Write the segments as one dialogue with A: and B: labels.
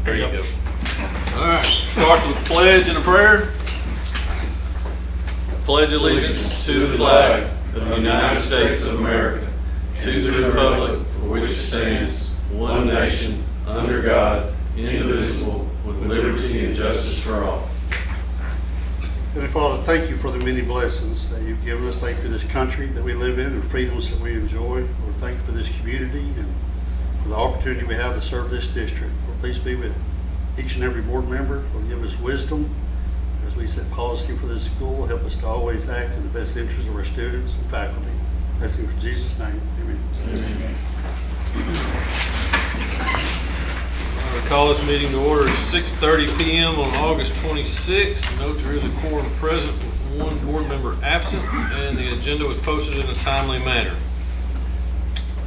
A: There you go. All right, starts with a pledge and a prayer. Pledge allegiance to the flag of the United States of America, to the republic for which it stands, one nation, under God, indivisible, with liberty and justice for all.
B: Heavenly Father, thank you for the many blessings that you've given us. Thank you for this country that we live in and freedoms that we enjoy. Lord, thank you for this community and for the opportunity we have to serve this district. Lord, please be with each and every board member. Lord, give us wisdom as we set policy for this school. Help us to always act in the best interest of our students and faculty. That's in Jesus' name. Amen.
A: Amen. I call this meeting to order at 6:30 p.m. on August 26th. Note there is a quorum present with one board member absent, and the agenda was posted in a timely manner.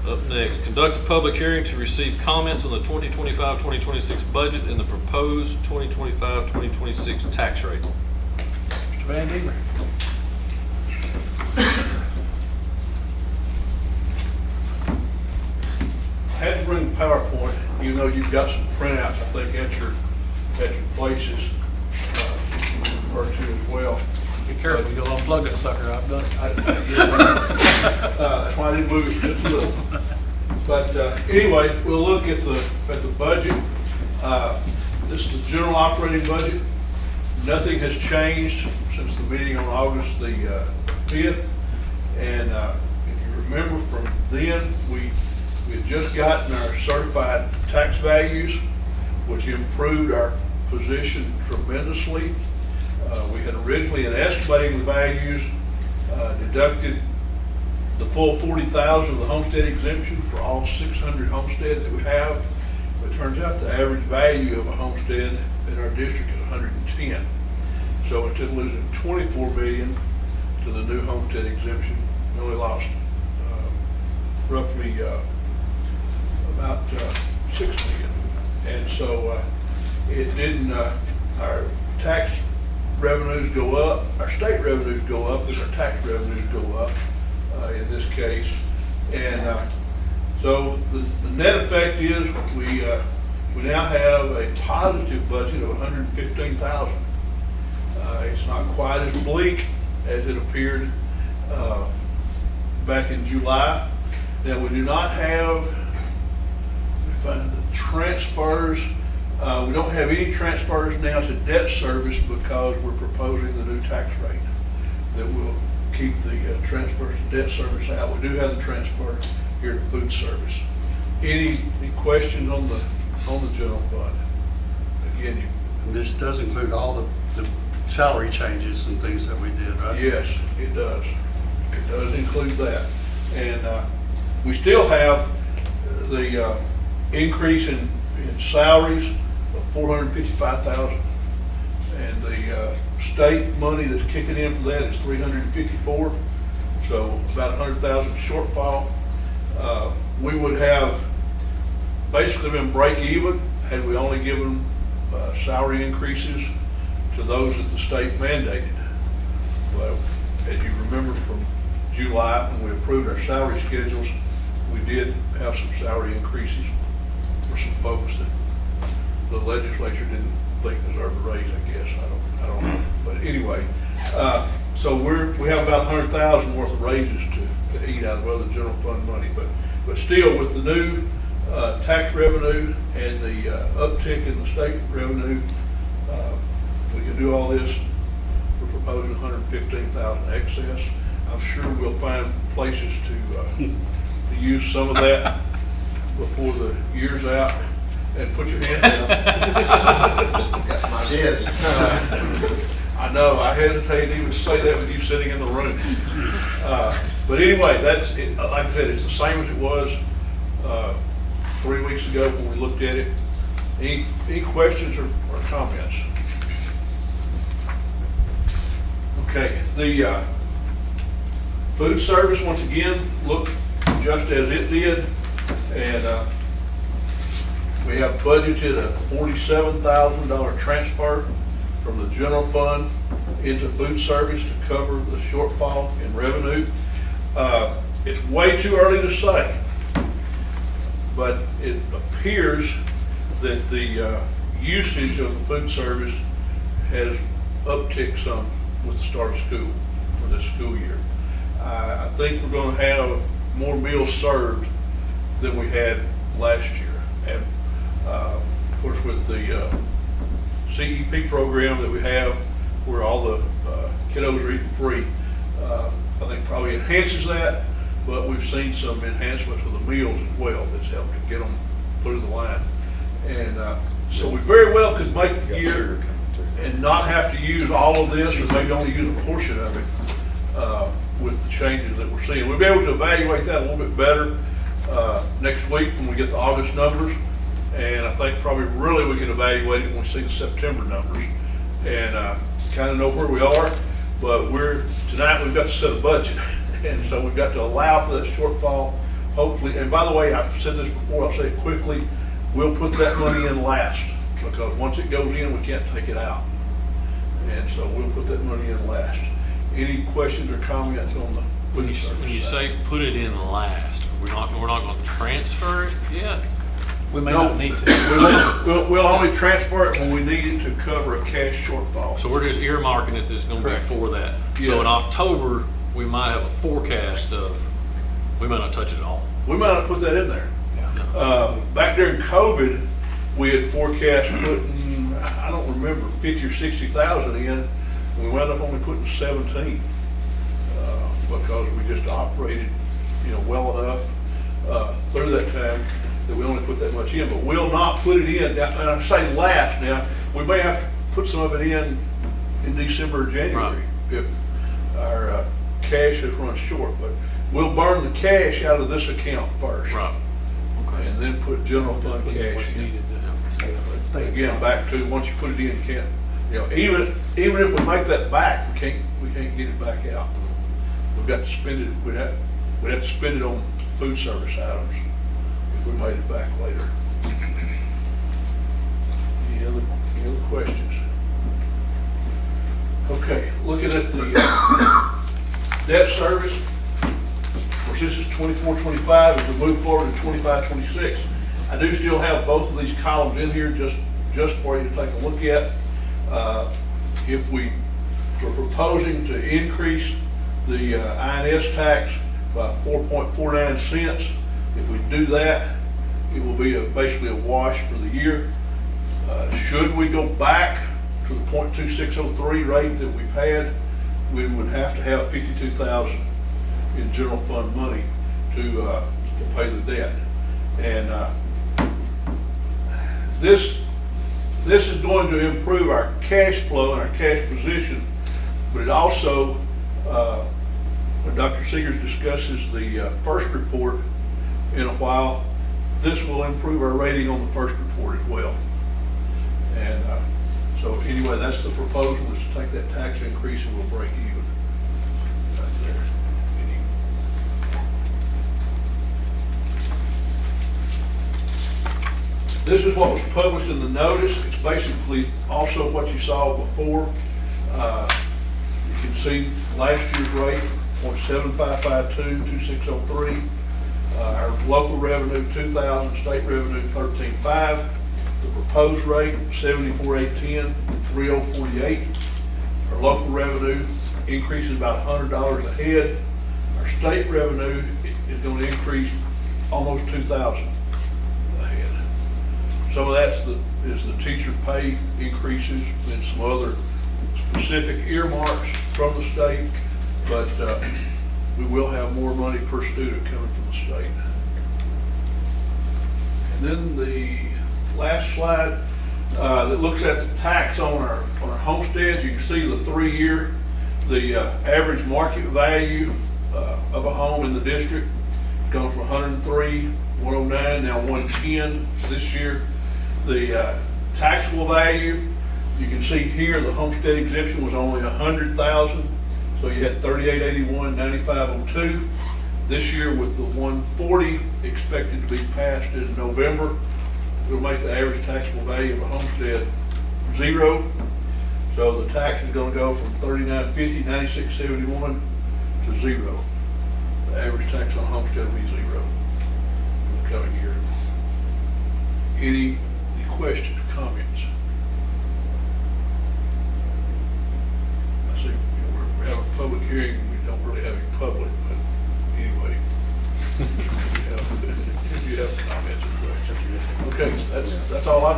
A: Up next, conduct a public hearing to receive comments on the 2025-2026 budget and the proposed 2025-2026 tax rate.
C: Mr. Van Deaver.
D: I had to bring PowerPoint, even though you've got some printouts, I think, at your places, referred to as well.
C: Be careful, you'll unplug that sucker. I've done it.
D: That's why I didn't move it just a little. But anyway, we'll look at the budget. This is the general operating budget. Nothing has changed since the meeting on August the 5th. And if you remember from then, we had just gotten our certified tax values, which improved our position tremendously. We had originally, in estimating the values, deducted the full $40,000 of the homestead exemption for all 600 homesteads that we have. But it turns out the average value of a homestead in our district is 110. So instead of losing $24 million to the new homestead exemption, we only lost roughly about $6 million. And so it didn't, our tax revenues go up, our state revenues go up, and our tax revenues go up in this case. And so the net effect is we now have a positive budget of $115,000. It's not quite as bleak as it appeared back in July. Now we do not have, let me find the transfers. We don't have any transfers now to debt service because we're proposing the new tax rate that will keep the transfers to debt service out. We do have the transfer here to food service. Any questions on the general fund? Again,
B: And this does include all the salary changes and things that we did, right?
D: yes, it does. It does include that. And we still have the increase in salaries of $455,000, and the state money that's kicking in for that is $354,000, so about $100,000 shortfall. We would have basically been break even had we only given salary increases to those that the state mandated. Well, as you remember from July, when we approved our salary schedules, we did have some salary increases for some folks that the legislature didn't think deserved a raise, I guess. I don't know. But anyway, so we have about $100,000 worth of raises to eat out of other general fund money. But still, with the new tax revenue and the uptick in the state revenue, we can do all this. We're proposing $115,000 excess. I'm sure we'll find places to use some of that before the year's out. And put your hand down.
E: Got some ideas.
D: I know, I hesitate to even say that with you sitting in the room. But anyway, that's it. Like I said, it's the same as it was 3 weeks ago when we looked at it. Any questions or comments? Okay, the food service, once again, looked just as it did. And we have budgeted a $47,000 transfer from the general fund into food service to cover the shortfall in revenue. It's way too early to say, but it appears that the usage of the food service has upticked some with the start of school for this school year. I think we're gonna have more meals served than we had last year. And, of course, with the CEP program that we have, where all the kiddos are eating free, I think probably enhances that, but we've seen some enhancements with the meals as well that's helped to get them through the line. And so we very well could make the year and not have to use all of this, or maybe only use a portion of it with the changes that we're seeing. We'll be able to evaluate that a little bit better next week when we get the August numbers. And I think probably really we can evaluate it when we see the September numbers and kind of know where we are. But tonight we've got to set a budget. And so we've got to allow for that shortfall, hopefully. And by the way, I've said this before, I'll say it quickly, we'll put that money in last, because once it goes in, we can't take it out. And so we'll put that money in last. Any questions or comments on the
A: When
D: food service
A: you
D: side?
A: say put it in last, we're not gonna transfer it yet?
C: We may
D: No,
C: not need to.
D: we'll only transfer it when we need it to cover a cash shortfall.
A: So we're just earmarking it that's gonna be
C: Correct.
A: for that. So
D: Yes.
A: in October, we might have a forecast of, we might not touch it at all.
D: We might not put that in there. Back during COVID, we had forecast putting, I don't remember, 50 or 60,000 in, and we wound up only putting 17, because we just operated, well enough, through that time that we only put that much in, but we'll not put it in. Now, and I say last now, we may have to put some of it in December or January
A: Right.
D: if our cash has run short, but we'll burn the cash out of this account first.
A: Right. Okay.
D: And then put general fund
C: What's
D: cash in.
C: needed to stay.
D: Again, back to, once you put it in, you can't, even if we make that back, we can't get it back out. We've got to spend it, we'd have to spend it on food service items if we made it back later. Any other questions? Okay, looking at the debt service, of course, this is 24-25, as we move forward to 25-26. I do still have both of these columns in here just for you to take a look at. If we're proposing to increase the INS tax by 4.49 cents, if we do that, it will be basically a wash for the year. Should we go back to the 0.2603 rate that we've had, we would have to have 52,000 in general fund money to pay the debt. And this is going to improve our cash flow and our cash position, but it also, when Dr. Seegers discusses the first report in a while, this will improve our rating on the first report as well. And so anyway, that's the proposal, is to take that tax increase and we'll break even right there. This is what was published in the notice. It's basically also what you saw before. You can see last year's rate, 0.7552, 2603. Our local revenue, 2,000, state revenue, 13.5. The proposed rate, 74,810, 3048. Our local revenue increases about $100 a head. Our state revenue is going to increase almost 2,000 a head. Some of that is the teacher pay increases and some other specific earmarks from the state, but we will have more money per student coming from the state. And then the last slide that looks at the tax on our homesteads. You can see the 3-year, the average market value of a home in the district gone from 103, 109, now 110 this year. The taxable value, you can see here the homestead exemption was only 100,000, so you had 3881, 9502. This year with the 140 expected to be passed in November, it'll make the average taxable value of a homestead 0. So the tax is going to go from 3950, 9671 to 0. The average tax on a homestead will be 0 for the coming year. Any questions, comments?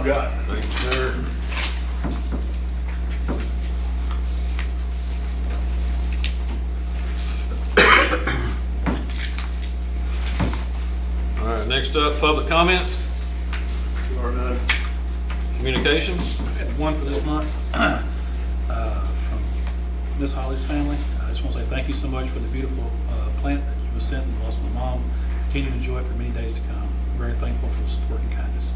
D: I've got.
A: Thank you, sir. All right, next up, public comments,
D: Or none.
A: communications.
C: I had one for this month from Miss Holly's family. I just want to say thank you so much for the beautiful plant that you was sent and lost my mom. Continue to enjoy it for many days to come. I'm very thankful for the support and kindness.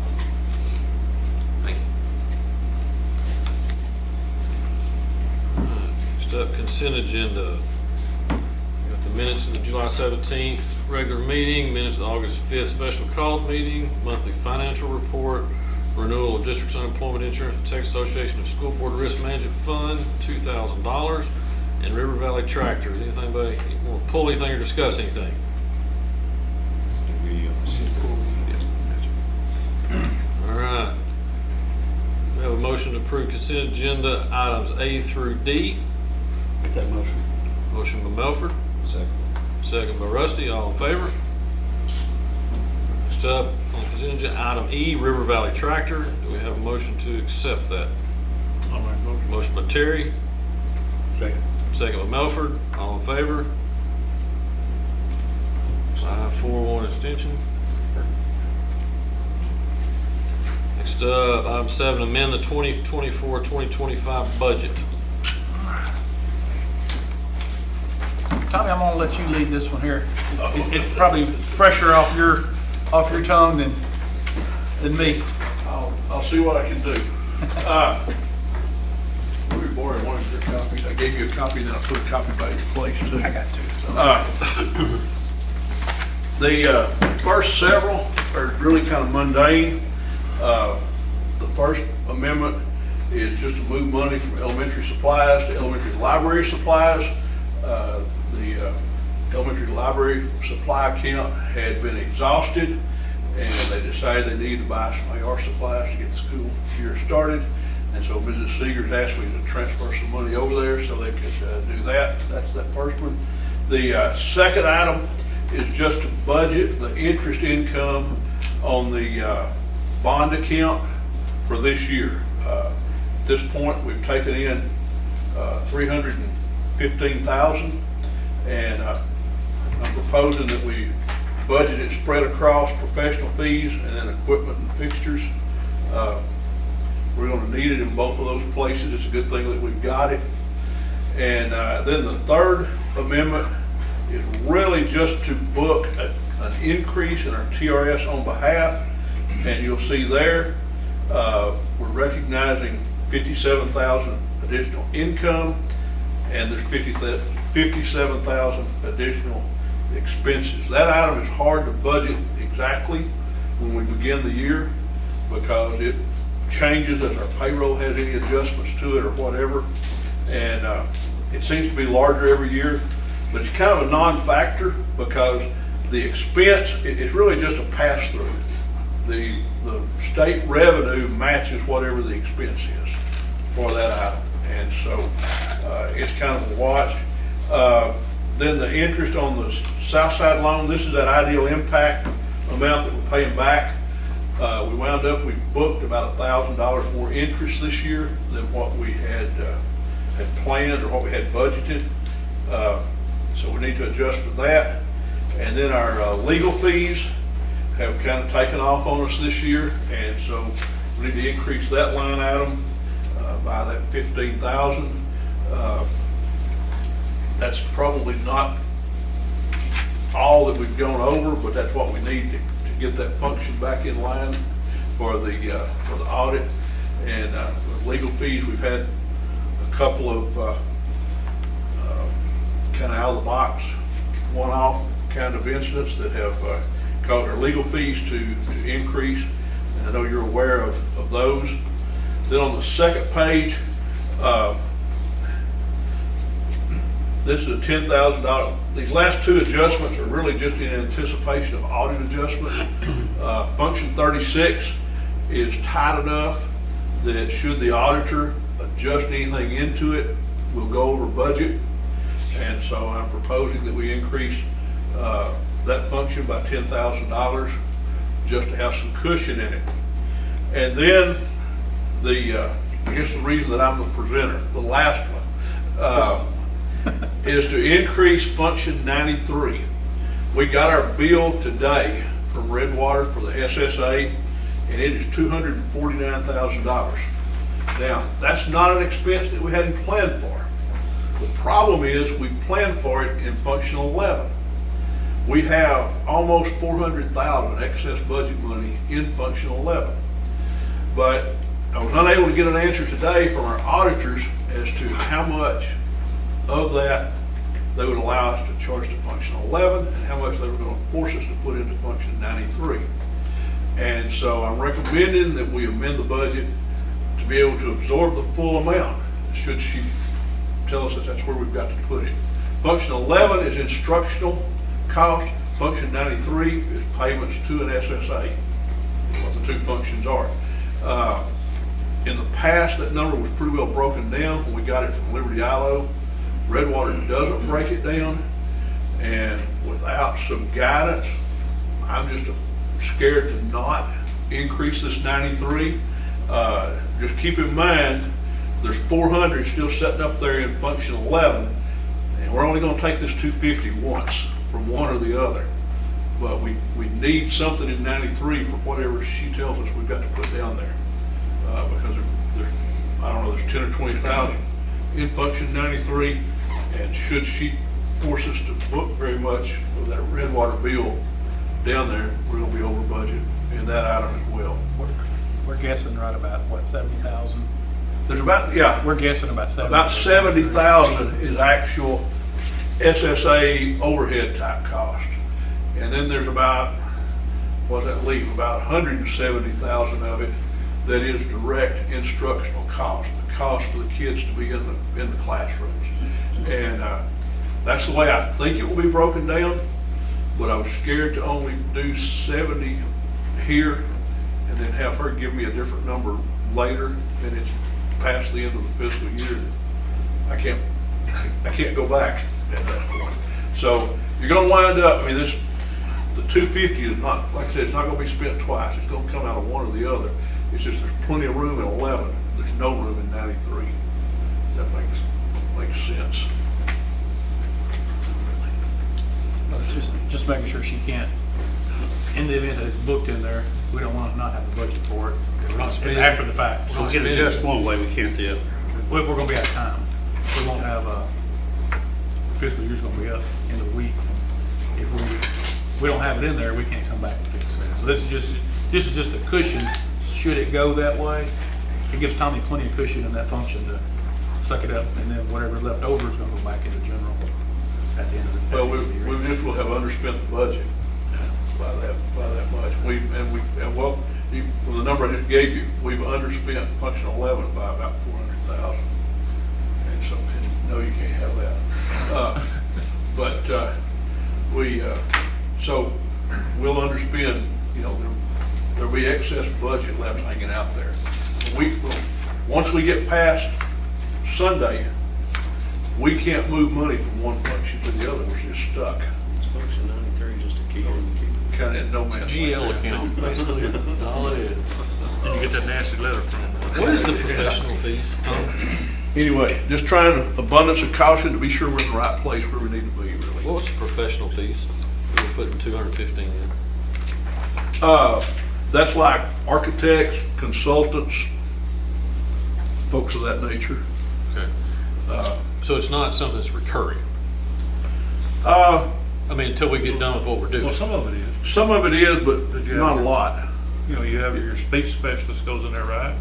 A: Thank you. Next up, consent agenda. We got the minutes of the July 17th regular meeting, minutes of the August 5th special called meeting, monthly financial report, renewal of district's unemployment insurance with Texas Association of School Board Risk Management Fund, $2,000, and River Valley Tractors. Anything, want to pull anything or discuss anything? All right. We have a motion to approve consent agenda items A through D.
B: Make that motion.
A: Motion by Melford,
E: Second.
A: second by Rusty. All in favor? Next up, on consent agenda item E, River Valley Tractor. Do we have a motion to accept that?
C: All right, vote.
A: Motion by Terry,
B: Second.
A: second by Melford. All in favor? 5-4, 1 abstention. Next up, item 7, amend the 2024-2025 budget.
C: Tommy, I'm gonna let you lead this one here. It's probably fresher off your tongue than me.
D: I'll see what I can do. We borrowed one of your copies. I gave you a copy, then I put a copy by your place too.
C: I got two.
D: The first several are really kind of mundane. The first amendment is just to move money from elementary supplies to elementary library supplies. The elementary library supply account had been exhausted, and they decided they needed to buy some AR supplies to get the school year started. And so Mrs. Seegers asked me to transfer some money over there so they could do that. That's that first one. The second item is just to budget the interest income on the bond account for this year. At this point, we've taken in $315,000, and I'm proposing that we budget it spread across professional fees and then equipment and fixtures. We're going to need it in both of those places. It's a good thing that we've got it. And then the third amendment is really just to book an increase in our TRS on behalf. And you'll see there, we're recognizing 57,000 additional income, and there's 57,000 additional expenses. That item is hard to budget exactly when we begin the year because it changes as our payroll has any adjustments to it or whatever. And it seems to be larger every year, but it's kind of a non-factor because the expense, it's really just a pass-through. The state revenue matches whatever the expense is for that item. And so it's kind of a watch. Then the interest on the south side loan, this is that ideal impact amount that we're paying back. We wound up, we booked about $1,000 more interest this year than what we had planned or what we had budgeted. So we need to adjust for that. And then our legal fees have kind of taken off on us this year, and so we need to increase that line item by that $15,000. That's probably not all that we've gone over, but that's what we need to get that function back in line for the audit. And legal fees, we've had a couple of kind of out of the box, one-off kind of incidents that have caused our legal fees to increase. And I know you're aware of those. Then on the second page, this is a $10,000. These last two adjustments are really just in anticipation of audit adjustments. Function 36 is tight enough that should the auditor adjust anything into it, we'll go over budget. And so I'm proposing that we increase that function by $10,000 just to have some cushion in it. And then I guess the reason that I'm the presenter, the last one, is to increase function 93. We got our bill today from Redwater for the SSA, and it is $249,000. Now, that's not an expense that we hadn't planned for. The problem is we planned for it in functional 11. We have almost $400,000 excess budget money in functional 11. But I was unable to get an answer today from our auditors as to how much of that they would allow us to charge to functional 11 and how much they were going to force us to put into function 93. And so I'm recommending that we amend the budget to be able to absorb the full amount, should she tell us that that's where we've got to put it. Function 11 is instructional cost. Function 93 is payments to an SSA, what the two functions are. In the past, that number was pretty well broken down when we got it from Liberty ILO. Redwater doesn't break it down, and without some guidance, I'm just scared to not increase this 93. Just keep in mind, there's 400 still sitting up there in function 11, and we're only gonna take this 250 once from one or the other. But we need something in 93 for whatever she tells us we've got to put down there. Because there's, I don't know, there's 10 or 20,000 in function 93, and should she force us to book very much of that Redwater bill down there, we're gonna be over budget in that item as well.
C: We're guessing right about, what, 70,000?
D: There's about, yeah,
C: We're guessing about 70.
D: about 70,000 is actual SSA overhead type cost. And then there's about, what does that leave? About 170,000 of it that is direct instructional cost, the cost for the kids to be in the classrooms. And that's the way I think it will be broken down, but I was scared to only do 70 here and then have her give me a different number later, and it's past the end of the fiscal year. I can't go back at that point. So you're gonna wind up, I mean, the 250 is not, like I said, it's not gonna be spent twice. It's gonna come out of one or the other. It's just there's plenty of room in 11. There's no room in 93. That makes sense.
C: Just making sure she can't, in the event that it's booked in there, we don't want to not have the budget for it. It's after the fact.
B: So we can adjust one way, we can't the other.
C: We're going to be out of time. We won't have, fiscal year's going to be up in a week. If we don't have it in there, we can't come back and fix it. So this is just a cushion, should it go that way. It gives Tommy plenty of cushion in that function to suck it up, and then whatever's left over is going to go back into general at the end of the
D: Well,
C: year.
D: we just will have underspent the budget by that much. From the number I just gave you, we've underspent function 11 by about 400,000. And so, no, you can't have that. So we'll underspend, there'll be excess budget left hanging out there. Once we get past Sunday, we can't move money from one function to the other. We're just stuck.
E: It's function 93 just to keep
D: Kind of in no man's
A: GL
D: land.
A: account, basically. All it is.
F: And you get that nasty letter from
A: What is the professional fees, Tom?
D: Anyway, just trying abundance of caution to be sure we're in the right place where we need to be, really.
A: What was the professional fees? We were putting 215 in.
D: That's like architects, consultants, folks of that nature.
A: Okay. So it's not something that's recurring? I mean, until we get done with what we're doing.
F: Well, some of it is.
D: Some of it is, but
F: Did you
D: not a
F: have-
D: lot.
F: You have your speech specialist goes in there, right?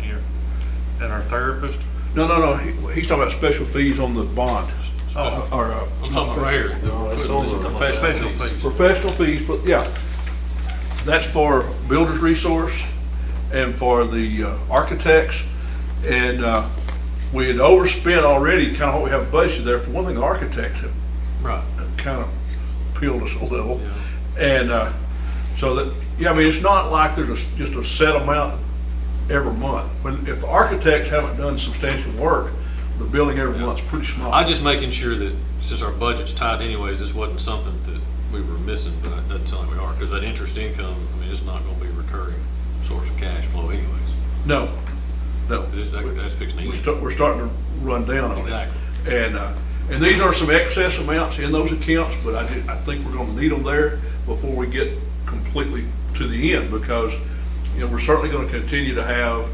F: And our therapist.
D: No. He's talking about special fees on the bond.
F: Oh.
D: Or,
A: I'm talking about right here.
E: it's on the-
A: Professional
F: Special
A: fees.
F: fees.
D: professional fees, yeah. That's for builder's resource and for the architects. And we had overspent already, kind of what we have budgeted there. For one thing, the architects have
A: Right.
D: kind of peeled us a little.
A: Yeah.
D: And so that, I mean, it's not like there's just a set amount every month. If the architects haven't done substantial work, the billing every month's pretty small.
A: I'm just making sure that since our budget's tight anyways, this wasn't something that we were missing, but it doesn't sound like we are, because that interest income, I mean, it's not gonna be a recurring source of cash flow anyways.
D: No, no.
A: That's fixing to eat.
D: We're starting to run down on it.
A: Exactly.
D: And these are some excess amounts in those accounts, but I think we're gonna need them there before we get completely to the end, because, you know, we're certainly gonna continue to have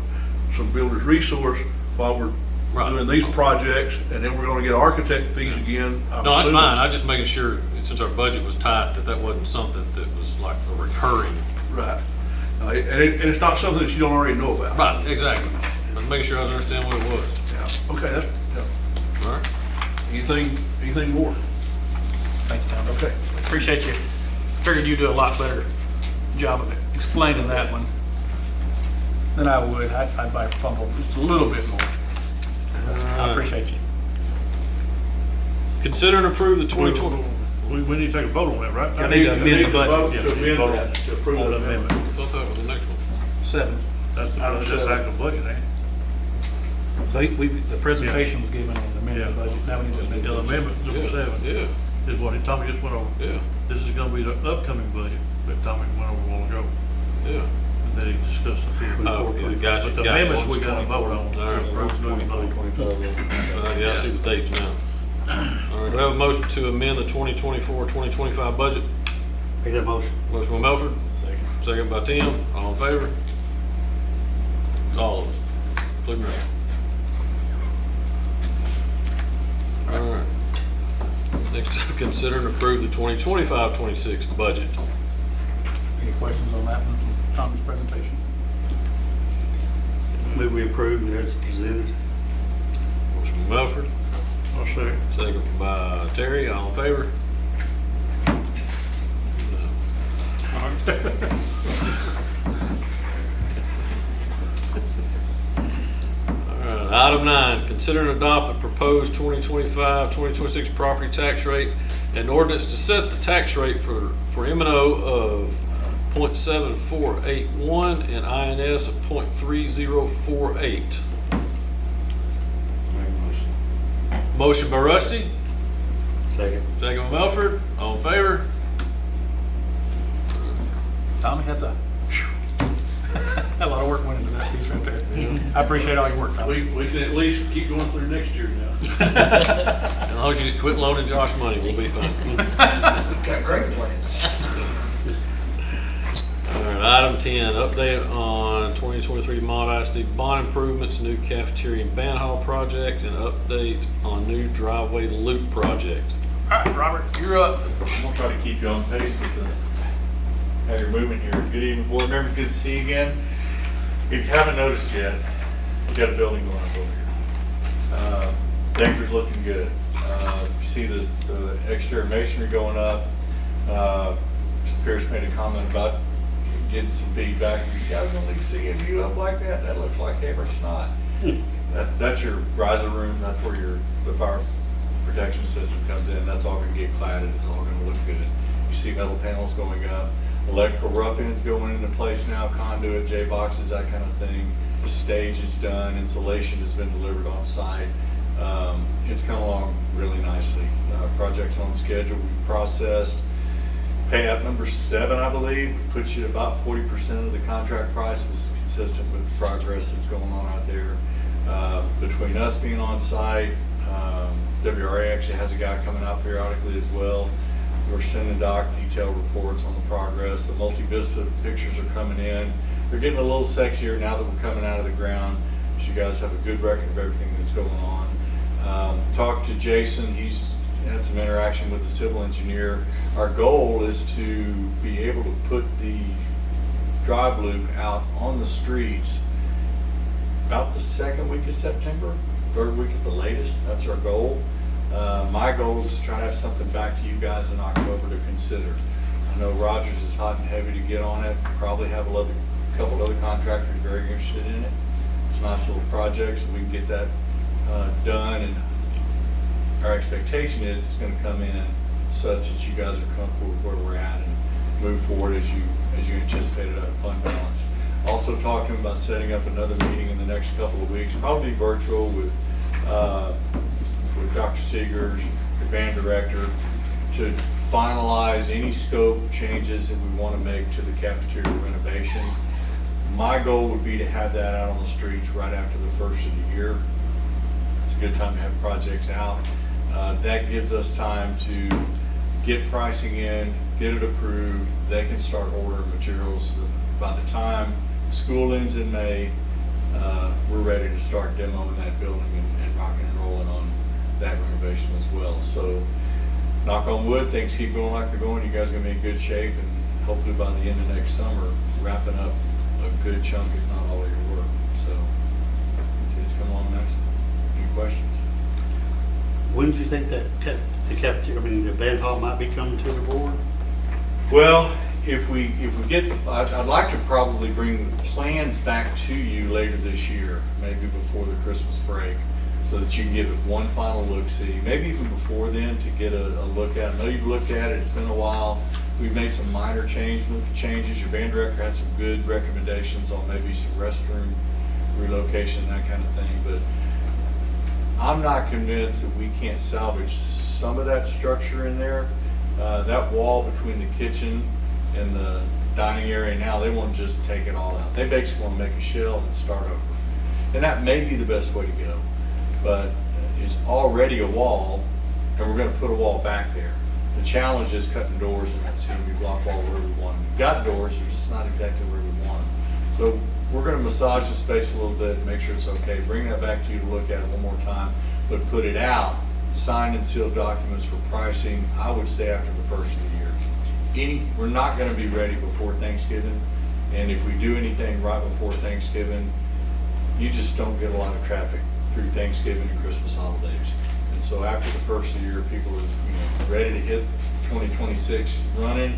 D: some builder's resource while we're
A: Right.
D: doing these projects, and then we're gonna get architect fees again. I'm
A: No, that's
D: assuming.
A: fine. I'm just making sure, since our budget was tight, that wasn't something that was like a recurring.
D: Right. And it's not something that you don't already know about.
A: Right, exactly. I'm making sure I was understanding what it was.
D: Yeah, okay, that's, yeah.
A: All right.
D: Anything more?
C: Thank you, Tom.
D: Okay.
C: Appreciate you. Figured you'd do a lot better job of explaining that one than I would. I'd buy fumble just a little bit more. I appreciate you.
A: Consider and approve the 2020.
F: We need to take a vote on that, right?
C: I need to amend the budget.
F: Yeah,
D: To
F: we need to
D: amend
F: vote
D: that, to approve
F: on
D: it.
F: the amendment.
A: I thought that was the next one.
C: 7.
F: That's just actual budget, ain't it?
C: So the presentation was given on the amended budget. Now we need to amend
F: Yeah,
C: the
F: the
C: budget.
F: amendment number 7
A: Yeah,
F: is what Tommy just went over.
A: yeah,
F: This is gonna be the upcoming budget that Tommy went over a while ago,
A: yeah.
F: that he discussed up here.
A: Oh, okay, gotcha,
F: But the
A: gotcha.
F: amendments we gotta vote on.
A: All right.
F: Approve new budget.
A: Yeah, I see the dates now. All right, do I have a motion to amend the 2024-2025 budget?
B: Make that motion.
A: Motion by Melford. Second by Tim. All in favor? All of us. Including me. All right. Next up, consider and approve the 2025-26 budget.
C: Any questions on that one from Tommy's presentation?
B: Move we approve as presented.
A: Motion by Melford.
F: I'll second.
A: Second by Terry. All in favor? All right, item 9, consider and adopt the proposed 2025-2026 property tax rate and ordinance to set the tax rate for M&O of .7481 and INS of .3048. Motion by Rusty,
B: Second.
A: second by Melford. All in favor?
C: Tommy, that's a lot of work went into this piece right there. I appreciate all your work, Tommy.
D: We can at least keep going through next year now.
A: As long as you just quit loaning Josh money, we'll be fine.
G: We've got great plans.
A: All right, item 10, update on 2023 Mod ISD bond improvements, new cafeteria and band hall project, and update on new driveway loop project.
C: All right, Robert, you're up.
H: I'm gonna try to keep you on pace with how you're moving here. Good evening, board members, good to see you again. If you haven't noticed yet, we got a building going up over here. Things are looking good. You see the exterior masonry going up. Mr. Pierce made a comment about getting some feedback. You guys gonna leave seeing view up like that? That looks like hammer snot. That's your riser room. That's where the fire protection system comes in. That's all gonna get cladded. It's all gonna look good. You see metal panels going up. Electrical rough ends going into place now, conduit, J-boxes, that kind of thing. The stage is done. Insulation has been delivered on site. It's come along really nicely. Project's on schedule. We processed payout number 7, I believe, puts you at about 40% of the contract price, was consistent with the progress that's going on out there. Between us being on site, WRA actually has a guy coming out periodically as well. We're sending doc detail reports on the progress. The multi-vista pictures are coming in. They're getting a little sexier now that we're coming out of the ground. So you guys have a good record of everything that's going on. Talked to Jason. He's had some interaction with the civil engineer. Our goal is to be able to put the drive loop out on the streets about the 2nd week of September, 3rd week at the latest. That's our goal. My goal is to try to have something back to you guys in October to consider. I know Rogers is hot and heavy to get on it. Probably have a couple other contractors very interested in it. It's a nice little project, so we can get that done. And our expectation is it's going to come in such that you guys are comfortable with where we're at and move forward as you anticipated out of fund balance. Also talking about setting up another meeting in the next couple of weeks, probably virtual with Dr. Seegers, the band director, to finalize any scope changes that we want to make to the cafeteria renovation. My goal would be to have that out on the streets right after the first of the year. It's a good time to have projects out. That gives us time to get pricing in, get it approved. They can start ordering materials. By the time school ends in May, we're ready to start demoing that building and rocking and rolling on that renovation as well. So knock on wood, things keep going like they're going. You guys are gonna be in good shape, and hopefully by the end of next summer, wrapping up a good chunk, if not all of your work. So it's come along nicely. Any questions?
B: When do you think that the cafeteria, the band hall might be coming to the board?
H: Well, if we get, I'd like to probably bring the plans back to you later this year, maybe before the Christmas break, so that you can give it one final look-see, maybe even before then to get a look at it. I know you've looked at it, it's been a while. We've made some minor changes. Your band director had some good recommendations on maybe some restroom relocation, that kind of thing, but I'm not convinced that we can't salvage some of that structure in there. That wall between the kitchen and the dining area now, they want to just take it all out. They basically want to make a shell and start over. And that may be the best way to go, but it's already a wall, and we're going to put a wall back there. The challenge is cutting doors in that CMU block wall where we want them. We've got doors, they're just not exactly where we want them. So we're going to massage the space a little bit, make sure it's okay, bring that back to you to look at it one more time, but put it out, signed and sealed documents for pricing, I would say after the first of the year. We're not going to be ready before Thanksgiving, and if we do anything right before Thanksgiving, you just don't get a lot of traffic through Thanksgiving and Christmas holidays. And so after the first of the year, people are ready to hit 2026 running,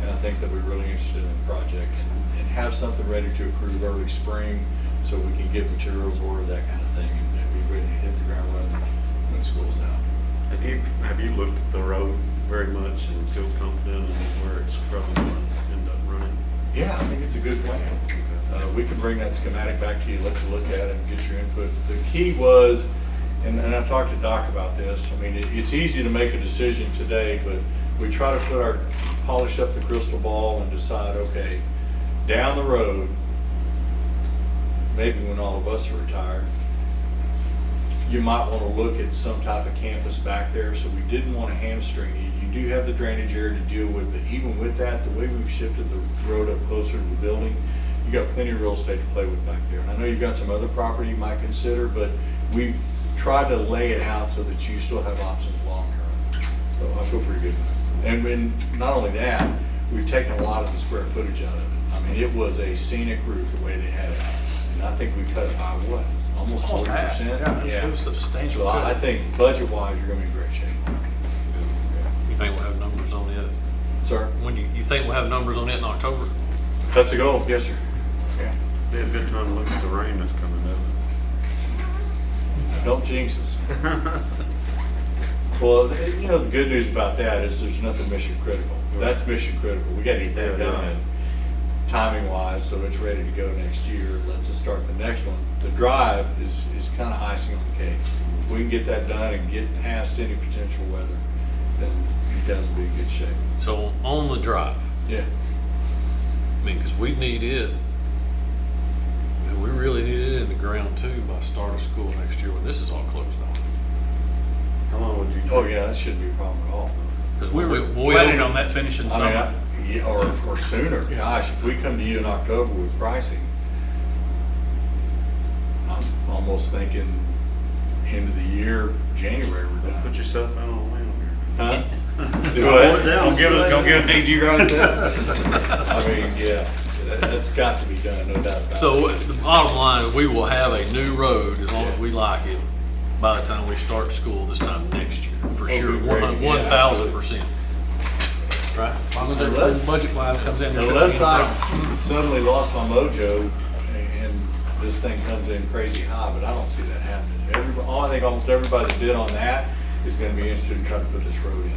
H: and I think that we're really interested in the project and have something ready to approve early spring so we can get materials ordered, that kind of thing, and be ready to hit the ground running when school's out.
I: Have you looked at the road very much and feel confident in where it's probably going to end up running?
H: Yeah, I think it's a good plan. We can bring that schematic back to you, let you look at it and get your input. The key was, and I talked to Doc about this, it's easy to make a decision today, but we try to polish up the crystal ball and decide, okay, down the road, maybe when all of us are retired, you might want to look at some type of campus back there. So we didn't want to hamstring you. You do have the drainage area to deal with, but even with that, the way we've shifted the road up closer to the building, you got plenty of real estate to play with back there. And I know you've got some other property you might consider, but we've tried to lay it out so that you still have options long term. So I feel pretty good. And not only that, we've taken a lot of the square footage out of it. It was a scenic route the way they had it. And I think we cut it by what? Almost 40%?
C: half. Yeah, it was substantial.
H: So I think budget-wise, you're gonna be in great shape.
A: You think we'll have numbers on it?
H: Sir?
A: When you think we'll have numbers on it in October?
H: That's the goal, yes, sir. Yeah.
I: Be a good time to look at the rain that's coming up.
H: Don't jinx us. Well, the good news about that is there's nothing mission critical. That's mission critical. We gotta get that done timing-wise, so it's ready to go next year. Let's just start the next one. The drive is kind of icing on the cake. If we can get that done and get past any potential weather, then you guys will be in good shape.
A: So on the drive,
H: Yeah.
A: because we need it, and we really need it in the ground too by start of school next year when this is all closed off.
I: How long would you?
H: Oh, yeah, that shouldn't be a problem at all.
A: Because
C: We were planning on that finishing summer.
H: Yeah, or sooner. Gosh, if we come to you in October with pricing, I'm almost thinking end of the year, January, we're done.
I: Put yourself out on a limb here.
H: Huh?
B: Go ahead.
H: Don't give it AG right there. Yeah, that's got to be done, no doubt about it.
A: So the bottom line, is we will have a new road as long as we like it by the time we start school this time next year, for sure,
H: be great. Yeah,
A: 1,000%. Right?
C: As long as
H: Unless-
C: everything budget-wise comes in. there shouldn't
H: Unless
C: be any
H: I
C: problem.
H: suddenly lost my mojo and this thing comes in crazy high, but I don't see that happening. I think almost everybody that bid on that is gonna be interested in trying to put this road in.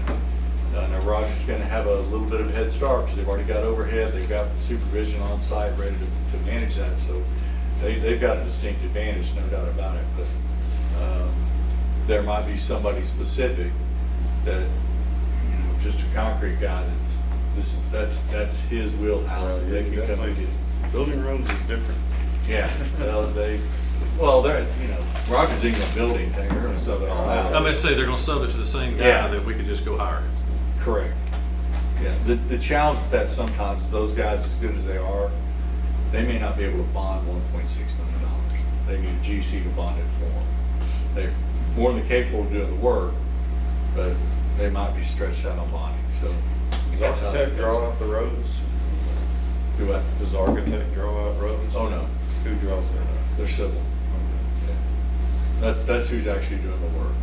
H: Now Roger's gonna have a little bit of a head start because they've already got overhead, they've got supervision on site ready to manage that, so they've got a distinct advantage, no doubt about it, but there might be somebody specific that, just a concrete guy that's his wheelhouse,
I: Well,
H: they
I: you
H: can come and
I: definitely-
H: get.
I: Building roads is different.
H: Yeah, they're, Rogers ain't gonna build anything, they're gonna sub it all out.
A: I'm gonna say they're gonna sub it to the same guy
H: Yeah.
A: that we could just go hire.
H: Correct. Yeah, the challenge with that sometimes, those guys, as good as they are, they may not be able to bond $1.6 million. They need a GC to bond it for them. They're more than capable of doing the work, but they might be stretched out on bonding, so.
I: Does
H: that's how
I: architect
H: it
I: draw
H: goes.
I: out the roads?
H: Do what?
I: Does architect draw out roads?
H: Oh, no,
I: Who draws that out?
H: they're civil. Yeah. That's who's actually doing the work.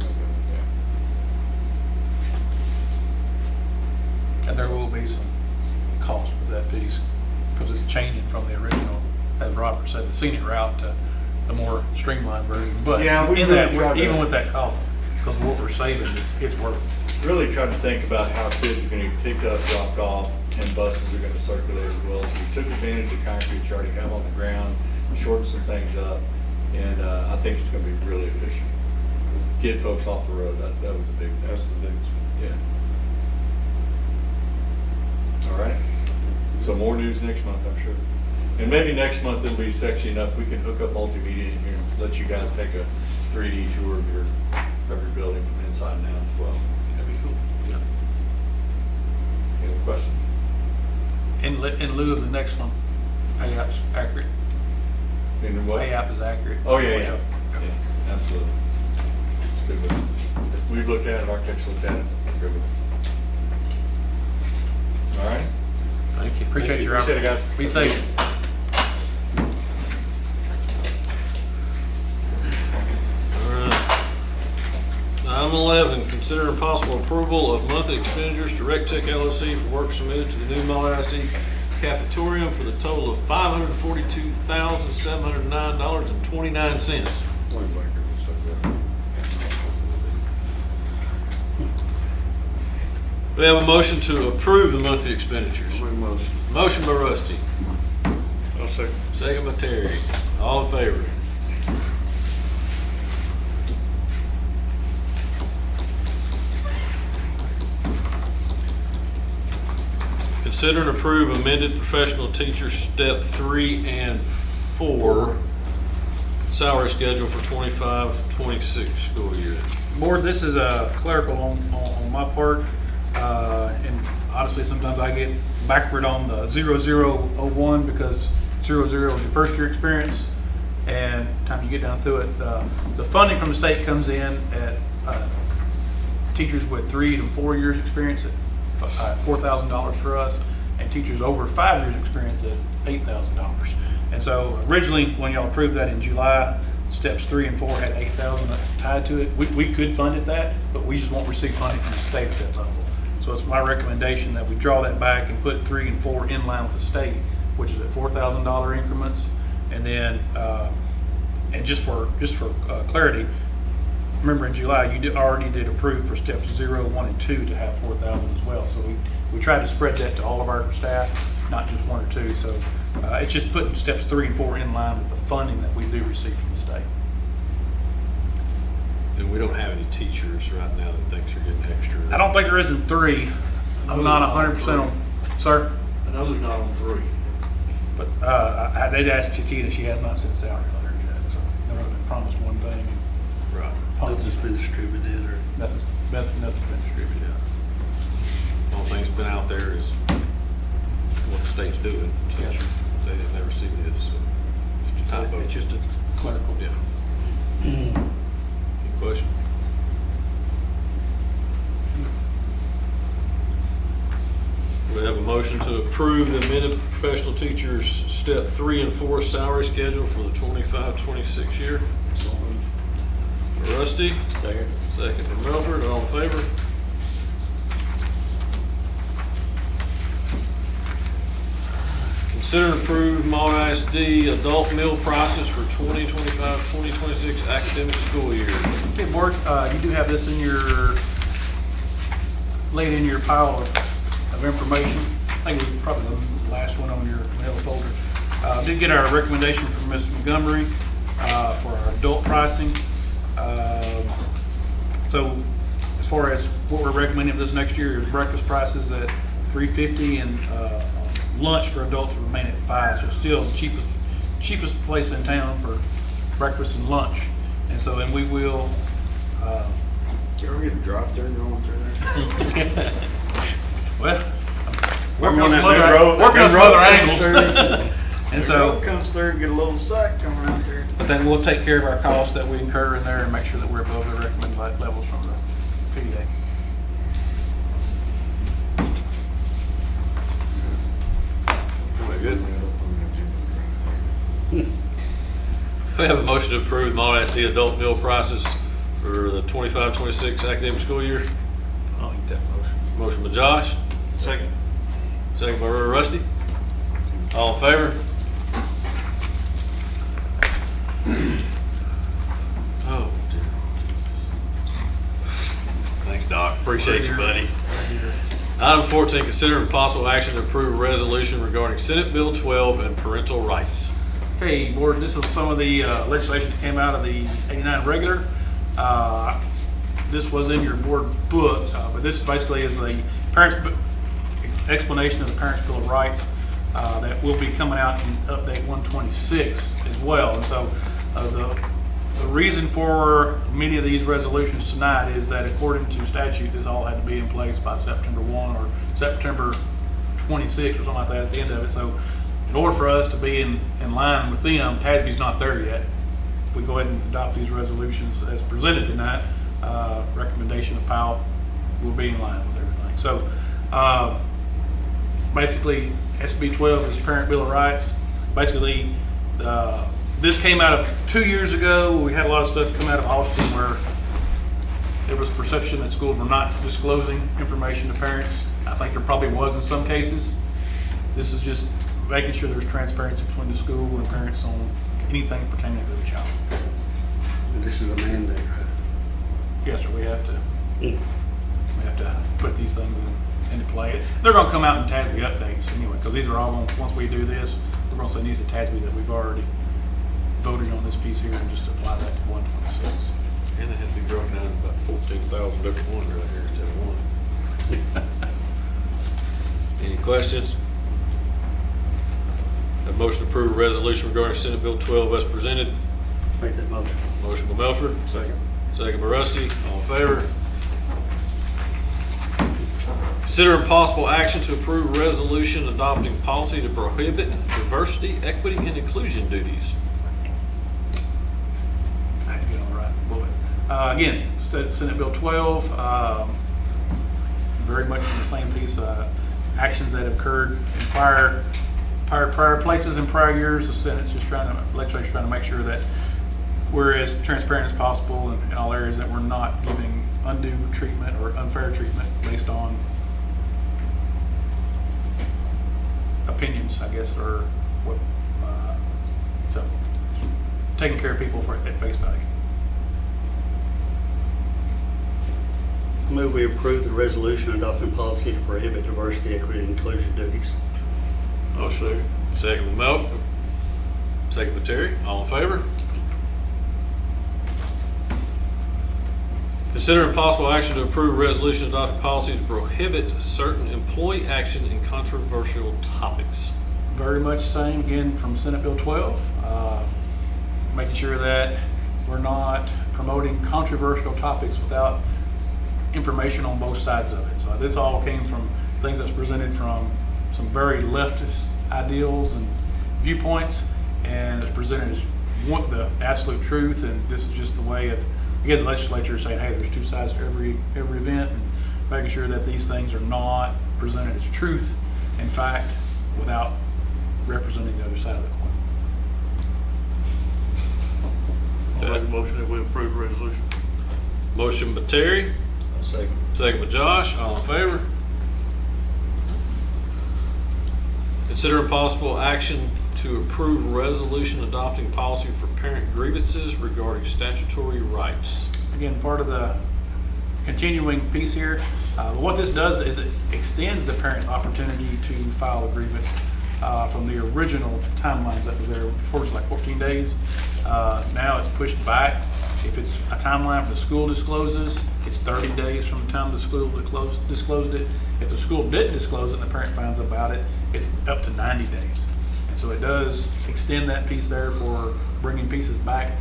C: And there will be some cost with that piece, because it's changing from the original, as Robert said, the scenic route to the more streamlined version. But
H: Yeah, we
C: in
H: really
C: that,
H: tried to-
C: even with that cost, because of what we're saving, it's worth it.
H: Really trying to think about how kids are gonna be picked up, dropped off, and buses are gonna circulate as well. So we took advantage of concrete you already have on the ground, shortened some things up, and I think it's gonna be really efficient. Get folks off the road, that was the big thing.
I: That's the biggest.
H: Yeah. All right. So more news next month, I'm sure. And maybe next month it'll be sexy enough, we can hook up multimedia in here and let you guys take a 3D tour of your building from inside and out as well.
A: That'd be cool. Yeah.
H: Any other questions?
C: In lieu of the next one, payout's accurate.
H: In what?
C: Payout is accurate.
H: Oh, yeah. Yeah, absolutely. It's good with it. We've looked at it, architects looked at it, I'm good with it. All right?
C: Thank you. Appreciate you, Robert.
H: Appreciate it, guys.
C: Be safe.
A: All right. Item 11, consider possible approval of monthly expenditures to Rec Tech LLC for work submitted to the new Mall ISD cafetorium for the total of $542,709.29. We have a motion to approve the monthly expenditures. Motion by Rusty,
F: I'll second.
A: second by Terry. All in favor? Consider and approve amended professional teacher step 3 and 4 salary schedule for 25-26 school year.
C: Board, this is a clerical on my part, and honestly, sometimes I get backward on the 0001 because 00 is your first year experience, and time you get down through it, the funding from the state comes in at teachers with 3 to 4 years experience at $4,000 for us, and teachers over 5 years experience at $8,000. And so originally, when y'all approved that in July, steps 3 and 4 had $8,000 tied to it. We could fund it that, but we just won't receive funding from the state at that level. So it's my recommendation that we draw that back and put 3 and 4 in line with the state, which is at $4,000 increments. And then, and just for clarity, remember in July, you already did approve for steps 0, 1, and 2 to have 4,000 as well. So we tried to spread that to all of our staff, not just 1 or 2. So it's just putting steps 3 and 4 in line with the funding that we do receive from the state.
A: And we don't have any teachers right now that thinks you're getting extra.
C: I don't think there is in 3. I'm not 100% on, sir,
D: I know they're not on 3.
C: but I did ask Chiquita. She has not sent salary letter yet. So they've been promised one thing.
A: Right.
B: Nothing's been distributed or.
C: Nothing's been distributed yet.
A: All thing's been out there is what the state's doing. So
C: Yes, sir.
A: they didn't never see this. So it's just a typo.
C: It's just a clerical.
A: Yeah. Any question? We have a motion to approve the amended professional teachers step 3 and 4 salary schedule for the 25-26 year. Rusty?
E: Second.
A: Second from Melford, all in favor? Consider and approve Malt ISD adult meal prices for 2025-2026 academic school year.
C: Okay, board, you do have this in your, laid in your pile of information. I think it was probably the last one on your mail folder. Did get our recommendation from Ms. Montgomery for our adult pricing. So as far as what we're recommending for this next year is breakfast prices at $3.50 and lunch for adults will remain at 5, so it's still the cheapest place in town for breakfast and lunch. And so, and we will,
G: You ever get a drop through going through there?
C: well,
H: Working on that new road.
C: working on some other angles.
G: through.
C: And
G: The
C: so,
G: road comes through, get a little sack coming out there.
C: but then we'll take care of our costs that we incur in there and make sure that we're above the recommended levels from the PDA.
A: Good. We have a motion to approve Mont ISD adult meal prices for the 25-26 academic school year.
F: I'll eat that motion.
A: Motion by Josh,
H: Second.
A: second by Rusty. All in favor? Oh, dear. Thanks, Doc. Appreciate you, buddy. Item 14, consider possible action to approve a resolution regarding Senate Bill 12 and parental rights.
C: Okay, board, this is some of the legislation that came out of the 89 regular. This was in your board book, but this basically is the explanation of the Parents' Bill of Rights that will be coming out in Update 126 as well. And so the reason for many of these resolutions tonight is that according to statute, this all had to be in place by September 1 or September 26 or something like that at the end of it. So in order for us to be in line with them, TASB's not there yet. If we go ahead and adopt these resolutions as presented tonight, recommendation of POW will be in line with everything. So basically, SB 12 is Parent Bill of Rights. Basically, this came out of 2 years ago. We had a lot of stuff come out of Austin where there was perception that schools were not disclosing information to parents. I think there probably was in some cases. This is just making sure there's transparency between the school and parents on anything pertaining to the child.
B: And this is a mandate, right?
C: Yes, sir, we have to put these things into play. They're gonna come out in TASB updates anyway, because these are all, once we do this, we're gonna send these to TASB that we've already voted on this piece here and just apply that to 126.
A: And they had to be broken down into about 14,000 different ones right here instead of one. Any questions? A motion to approve a resolution regarding Senate Bill 12 as presented.
B: Make that motion.
A: Motion by Melford. Second. Second by Rusty. All in favor? Consider possible action to approve a resolution adopting policy to prohibit diversity, equity, and inclusion duties.
C: I had to get on the right bullet. Again, Senate Bill 12, very much in the same piece. Actions that have occurred in prior places in prior years. The Senate's just legislature's trying to make sure that we're as transparent as possible in all areas, that we're not giving undue treatment or unfair treatment based on opinions, I guess, or what. So, taking care of people at face value.
B: I move we approve the resolution adopting policy to prohibit diversity, equity, and inclusion duties.
A: Motion. Second by Melford. Second by Terry. All in favor? Consider possible action to approve a resolution adopting policy to prohibit certain employee action in controversial topics.
C: Very much same, again, from Senate Bill 12. Making sure that we're not promoting controversial topics without information on both sides of it. So this all came from things that's presented from some very leftist ideals and viewpoints, and it's presented as the absolute truth, and this is just the way of, again, the legislature is saying, hey, there's two sides to every event, and making sure that these things are not presented as truth, in fact, without representing the other side of the coin.
F: I'll make a motion that we approve the resolution.
A: Motion by Terry.
G: Second.
A: Second by Josh. All in favor? Consider possible action to approve a resolution adopting policy for parent grievances regarding statutory rights.
C: Again, part of the continuing piece here, what this does is it extends the parent's opportunity to file a grievance from the original timelines that was there before. It was like 14 days. Now it's pushed back If it's a timeline for the school discloses, it's 30 days from the time the school disclosed it. If the school didn't disclose it and the parent finds out about it, it's up to 90 days. And so it does extend that piece there for bringing pieces back.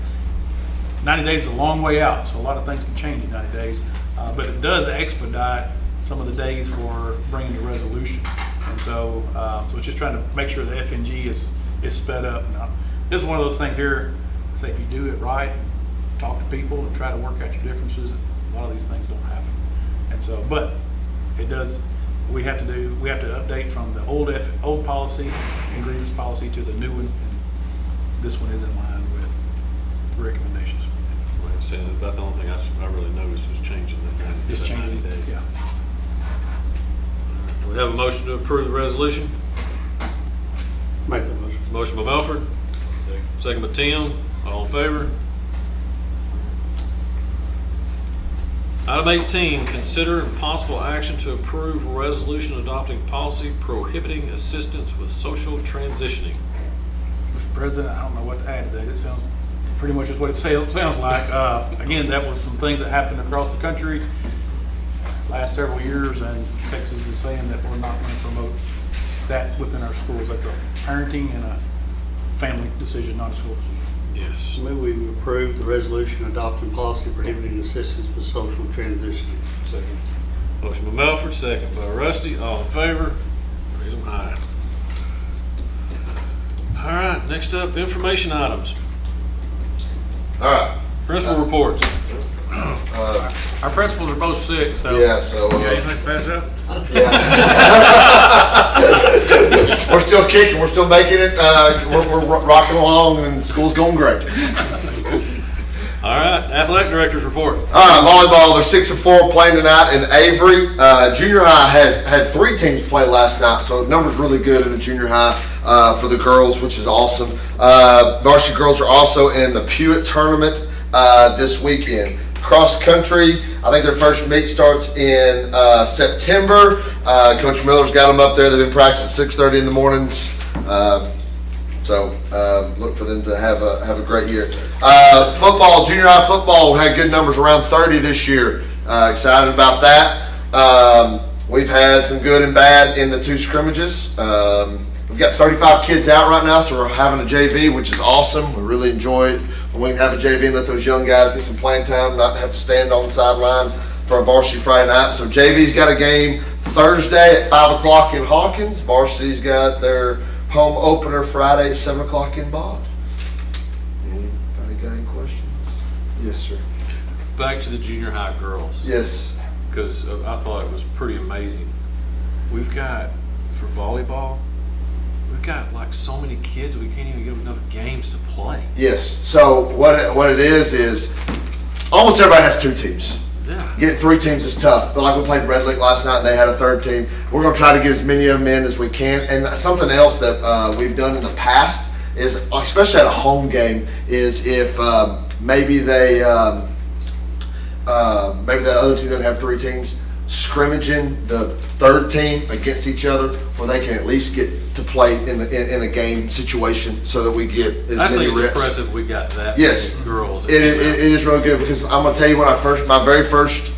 C: 90 days is a long way out, so a lot of things can change in 90 days. But it does expedite some of the days for bringing the resolution. And so, so it's just trying to make sure the FNG is sped up. Now, this is one of those things here, say if you do it right, talk to people and try to work out your differences, a lot of these things don't happen. And so, but it does, we have to update from the old policy and grievance policy to the new one. And this one is in line with recommendations.
A: Like I said, about the only thing I really noticed was changing the
C: Just
A: 90
C: changing,
A: days.
C: yeah.
A: We have a motion to approve the resolution.
B: Make the motion.
A: Motion by Melford, second by Tim. All in favor? Item 18, consider possible action to approve a resolution adopting policy prohibiting assistance with social transitioning.
C: Mr. President, I don't know what to add to that. It sounds pretty much is what it sounds like. Again, that was some things that happened across the country last several years, and Texas is saying that we're not going to promote that within our schools. That's a parenting and a family decision, not a school decision.
A: Yes.
B: Move we approve the resolution adopting policy prohibiting assistance with social transitioning.
H: Second.
A: Motion by Melford, second by Rusty. All in favor? Raise them high. All right, next up, information items.
J: All right.
A: Principal reports.
C: Our principals are both sick, so.
J: Yeah, so
F: Yeah, anything to pass out?
J: yeah. We're still kicking. We're still making it. We're rocking along, and school's going great.
A: All right, athletic director's report.
J: All right, volleyball. They're 6-4 playing tonight in Avery. Junior high has had 3 teams play last night, so numbers really good in the junior high for the girls, which is awesome. Varsity girls are also in the Pewitt tournament this weekend. Cross country, I think their first meet starts in September. Coach Miller's got them up there. They've been practicing at 6:30 in the mornings. So look for them to have a great year. Football, junior high football had good numbers, around 30 this year. Excited about that. We've had some good and bad in the 2 scrimmages. We've got 35 kids out right now, so we're having a JV, which is awesome. We really enjoy it when we can have a JV and let those young guys get some playing time, not have to stand on the sidelines for a varsity Friday night. So JV's got a game Thursday at 5 o'clock in Hawkins. Varsity's got their home opener Friday at 7 o'clock in Bond. Anybody got any questions? Yes, sir.
A: Back to the junior high girls.
J: Yes.
A: Because I thought it was pretty amazing. We've got, for volleyball, we've got like so many kids, we can't even give them enough games to play.
J: Yes. So what it is almost everybody has 2 teams.
A: Yeah.
J: Getting 3 teams is tough, but like we played Red Lake last night and they had a 3rd team. We're going to try to get as many of them in as we can. And something else that we've done in the past is, especially at a home game, is if maybe the other team doesn't have 3 teams, scrimmaging the 3rd team against each other, where they can at least get to play in a game situation, so that we get as
A: I
J: many
A: think it's
J: reps.
A: impressive we got that
J: Yes.
A: many girls.
J: It is really good, because I'm gonna tell you, my very first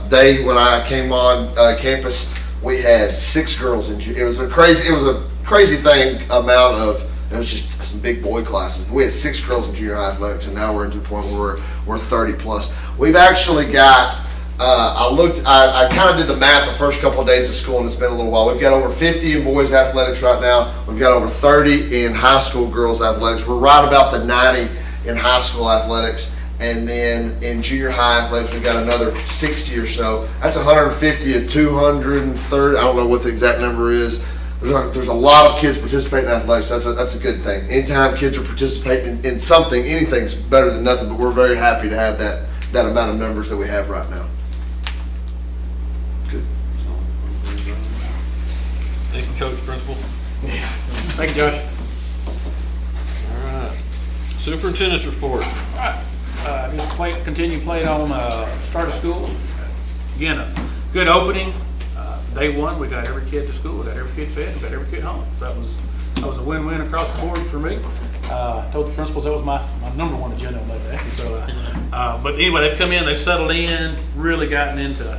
J: day when I came on campus, we had 6 girls in. It was a crazy thing. It was just some big boy classes. We had 6 girls in junior high athletics, and now we're into the point where we're 30 plus. We've actually got. I kind of did the math the first couple of days of school, and it's been a little while. We've got over 50 in boys athletics right now. We've got over 30 in high school girls athletics. We're right about the 90 in high school athletics. And then in junior high athletics, we've got another 60 or so. That's 150 of 230. I don't know what the exact number is. There's a lot of kids participating in athletics. That's a good thing. Anytime kids are participating in something, anything's better than nothing. But we're very happy to have that amount of numbers that we have right now. Good.
A: Thank you, Coach, Principal.
C: Thank you, Josh.
A: All right. Superintendent's report.
C: All right. Just continue playing on start of school. Again, a good opening. Day 1, we got every kid to school, we got every kid fed, we got every kid home. So that was a win-win across the board for me. Told the principals that was my number one agenda on that day. So, but anyway, they've come in, they've settled in, really gotten into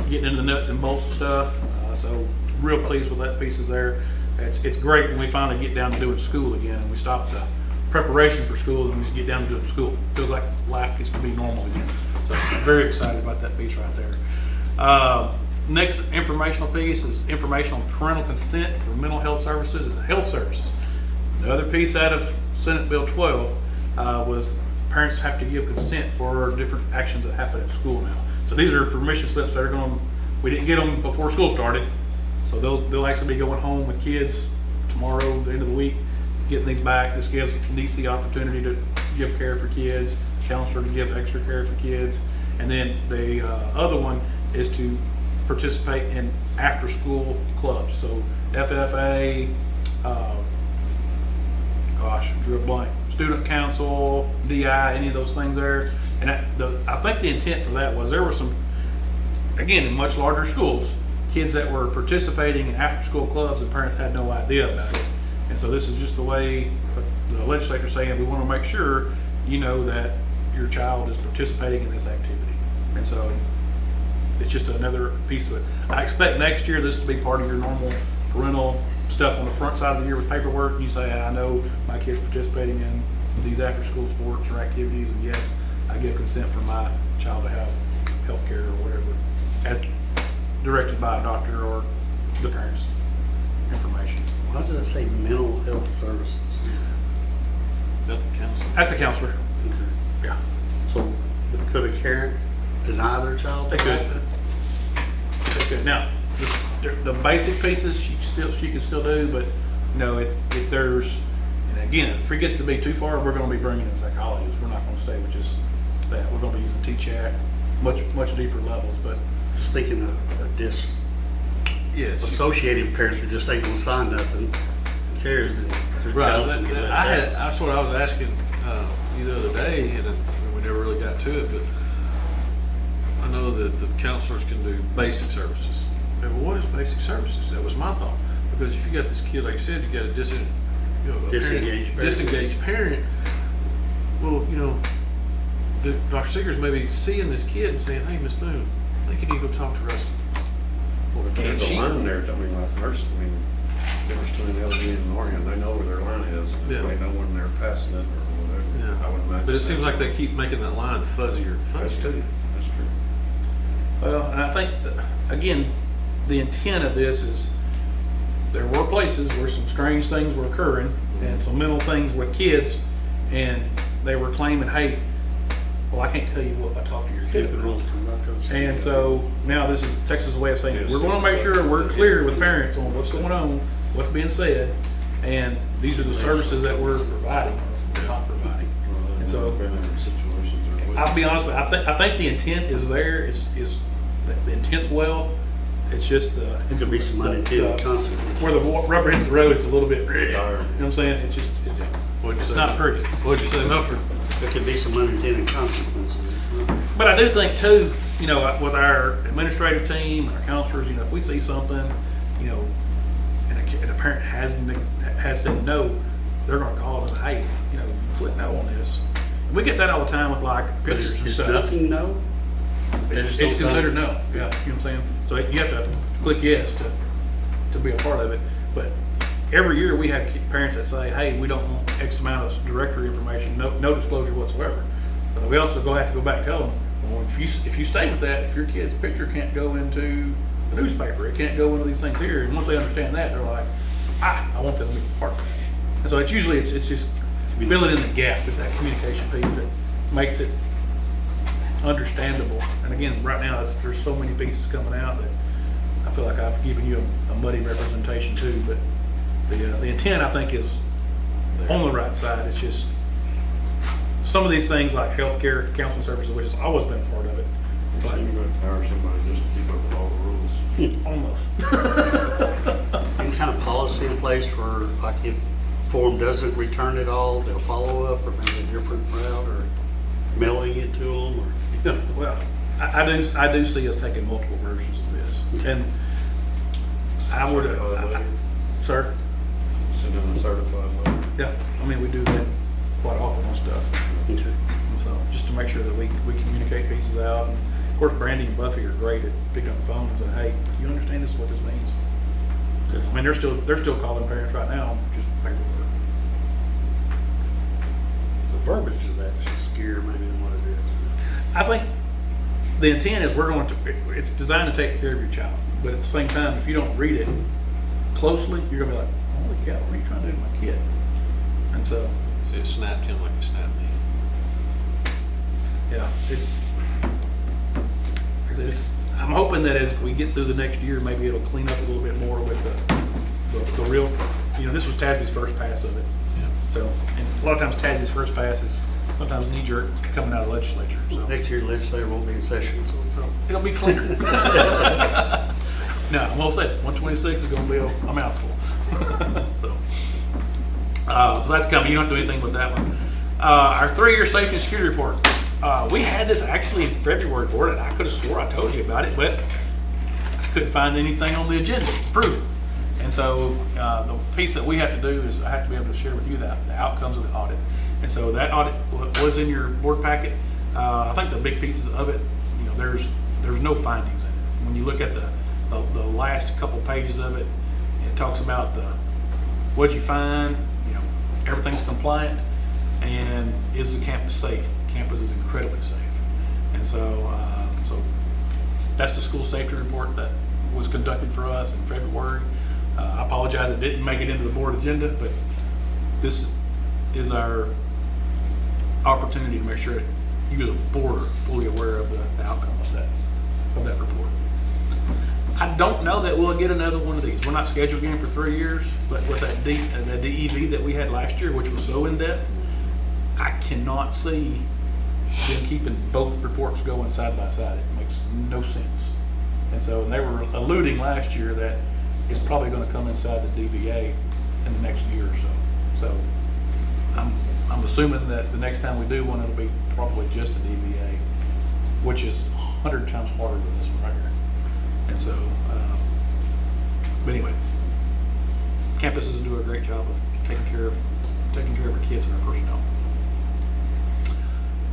C: getting into the nuts and bolts of stuff. So real pleased with that piece is there. It's great when we finally get down to doing school again and we stop the preparation for school and we just get down to doing school. Feels like life gets to be normal again. So I'm very excited about that piece right there. Next informational piece is information on parental consent for mental health services and health services. The other piece out of Senate Bill 12 was parents have to give consent for different actions that happen at school now. So these are permission slips that are going, we didn't get them before school started. So they'll actually be going home with kids tomorrow, the end of the week, getting these back. This gives DC the opportunity to give care for kids, counselor to give extra care for kids. And then the other one is to participate in after-school clubs. So FFA, drew a blank, student council, DI, any of those things there. And I think the intent for that was there were some, again, in much larger schools, kids that were participating in after-school clubs and parents had no idea about it. And so this is just the way the legislature's saying we want to make sure you know that your child is participating in this activity. And so it's just another piece of it. I expect next year this to be part of your normal parental stuff on the front side of the year with paperwork. And you say, I know my kid's participating in these after-school sports or activities, and yes, I give consent for my child to have health care or whatever, as directed by a doctor or the parents' information.
B: Why does it say mental health services?
A: That's the council.
C: That's the counselor.
B: Okay.
C: Yeah.
B: So could a parent deny their child?
C: They could. They could. Now, the basic pieces she can still do, but you know, if there's, and again, if it gets to be too far, we're going to be bringing in psychologists. We're not going to stay with just that. We're going to be using T-chat, much deeper levels. But
B: Just thinking of a
A: Yes.
B: disassociated parent that just ain't gonna sign nothing, who cares that their
A: Right,
B: child's gonna get let down.
A: that's what I was asking you the other day, and we never really got to it, but I know that the counselors can do basic services. Okay, well, what is basic services? That was my thought, because if you got this kid, like I said, you got a
B: Disengaged parent.
A: disengaged parent, well, you know, Dr. Seeger's maybe seeing this kid and saying, hey, Miss Boone, I think you need to go talk to Rusty.
I: There's a line there, I mean, like nurse, I mean, difference between LG and Orion, they know where their line is, and
A: Yeah.
I: they know when they're passing it or whatever. I would imagine.
A: But it seems like they keep making that line fuzzier and
I: That's
A: fuzzier.
I: true, that's true.
C: well, and I think that, again, the intent of this is there were places where some strange things were occurring and some mental things with kids, and they were claiming, hey, well, I can't tell you what I talked to your kid
B: Stupid
C: about.
B: rules come back up.
C: And so now this is Texas' way of saying, we're gonna make sure we're clear with parents on what's going on, what's being said, and these are the services that we're providing, or not providing. And so,
I: Been in situations where-
C: I'll be honest with you, I think the intent is there, is the intent's well, it's just the.
B: There could be some unintended consequences.
C: Where the rubber hits the road, it's a little bit, you know
I: Tired.
C: what I'm saying, it's just, it's not pretty.
A: What'd you say, Milford?
B: There could be some unintended consequences.
C: But I do think too, you know, with our administrative team, our counselors, you know, if we see something, you know, and a parent has said no, they're gonna call us, hey, you know, click no on this. And we get that all the time with like
B: But
C: pictures and
B: is
C: stuff.
B: nothing no? They just don't
C: It's
B: sign
C: considered
B: it?
C: no, yeah, you know what I'm saying? So you have to click yes to be a part of it. But every year we have parents that say, hey, we don't want X amount of directory information, no disclosure whatsoever. But we also have to go back and tell them, well, if you stay with that, if your kid's picture can't go into the newspaper, it can't go into these things here, and once they understand that, they're like, I want them to be part of that. And so it's usually, it's just filling in the gap, it's that communication piece that makes it understandable. And again, right now, there's so many pieces coming out that I feel like I've given you a muddy representation too, but the intent, I think, is on the right side. It's just some of these things like healthcare, counseling services, which has always been a part of it.
I: So you would hire somebody just to keep up with all the rules.
C: Almost.
B: Any kind of policy in place for, like, if form doesn't return it all, they'll follow up, or maybe a different route, or mailing it to them, or, you know?
C: Well, I do see us taking multiple versions of this, and I would,
I: Certified letter.
C: sir.
I: Send in a certified letter.
C: Yeah, I mean, we do that quite often on stuff.
B: Okay.
C: So just to make sure that we communicate pieces out. And of course, Brandy and Buffy are great at picking up the phone and saying, hey, do you understand this, what this means? I mean, they're still calling parents right now, just paperwork.
B: The verbiage of that should scare maybe than what it is.
C: I think the intent is it's designed to take care of your child. But at the same time, if you don't read it closely, you're gonna be like, holy cow, what are you trying to do to my kid? And so,
A: See, it snapped him like it snapped me.
C: yeah, I'm hoping that as we get through the next year, maybe it'll clean up a little bit more with the real, this was TASB's first pass of it. So, and a lot of times TASB's first pass is sometimes knee-jerk coming out of the legislature, so.
B: Next year, legislature won't be in session, so.
C: It'll be cleaner. No, I'm gonna say 126 is gonna be a mouthful. So that's coming. You don't have to do anything with that one. Our 3-year safety and security report. We had this actually in February board, and I could have swore I told you about it, but I couldn't find anything on the agenda to prove it. And so the piece that we have to do is I have to be able to share with you the outcomes of the audit. And so that audit was in your board packet. I think the big pieces of it, there's no findings in it. When you look at the last couple pages of it, it talks about what'd you find, everything's compliant, and is the campus safe? The campus is incredibly safe. And so that's the school safety report that was conducted for us in February. I apologize it didn't make it into the board agenda, but this is our opportunity to make sure that you as a board are fully aware of the outcome of that report. I don't know that we'll get another one of these. We're not scheduled again for 3 years, but with that DEV that we had last year, which was so in-depth, I cannot see them keeping both reports going side by side. It makes no sense. And they were alluding last year that it's probably going to come inside the DVA in the next year or so. So I'm assuming that the next time we do one, it'll be probably just a DVA, which is 100 times harder than this one right here. And so, but anyway, campuses do a great job of taking care of our kids and our personnel.